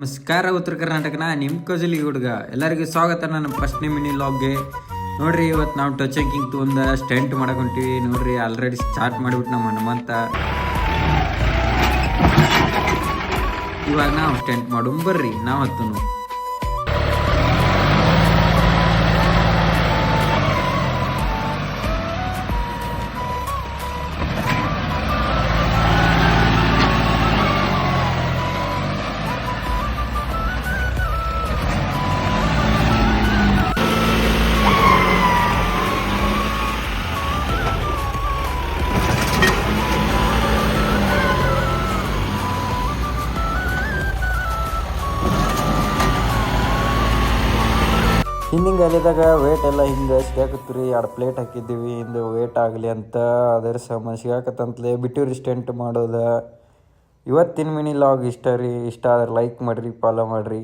ನಮಸ್ಕಾರ ಉತ್ತರ ಕರ್ನಾಟಕನ ನಿಮ್ಮ ಕಜಲಿ ಹುಡುಗ ಎಲ್ಲರಿಗೂ ಸ್ವಾಗತ ನನ್ನ ಫಸ್ಟ್ನೇ ಮಿನಿ ಲಾಗ್ಗೆ. ನೋಡ್ರಿ ಇವತ್ತು ನಾವು ಟಚ್ ಹಾಕಿಂಗ್ ಒಂದು ಸ್ಟೆಂಟ್ ಮಾಡಕ್ ಹೊಂಟಿವಿ. ನೋಡ್ರಿ ಆಲ್ರೆಡಿ ಸ್ಟಾರ್ಟ್ ಮಾಡಿಬಿಟ್ಟು ನಮ್ಮ ಹನುಮಂತ. ಇವಾಗ ನಾವು ಸ್ಟೆಂಟ್ ಮಾಡು ಬರ್ರಿ ನಾವು ಹತ್ತನು. ಹಿಂದಿಂಗೆ ಅಲ್ಲಿದಾಗ ವೇಟ್ ಎಲ್ಲ ಹಿಂಗೆ ಸಿಗಾಕತ್ರಿ. 2 ಪ್ಲೇಟ್ ಹಾಕಿದ್ದೀವಿ ಹಿಂದೆ ವೇಟ್ ಆಗಲಿ ಅಂತ. ಅದರ ಸಮ ಸಿಗಾಕತ್ತಂತಲೇ ಬಿಟ್ಟಿವ್ರಿ ಸ್ಟೆಂಟ್ ಮಾಡೋದು. ಇವತ್ತಿನ ಮಿನಿ ಲಾಗ್ ಇಷ್ಟ ರೀ. ಇಷ್ಟ ಆದ್ರೆ ಲೈಕ್ ಮಾಡಿರಿ, ಫಾಲೋ ಮಾಡಿರಿ.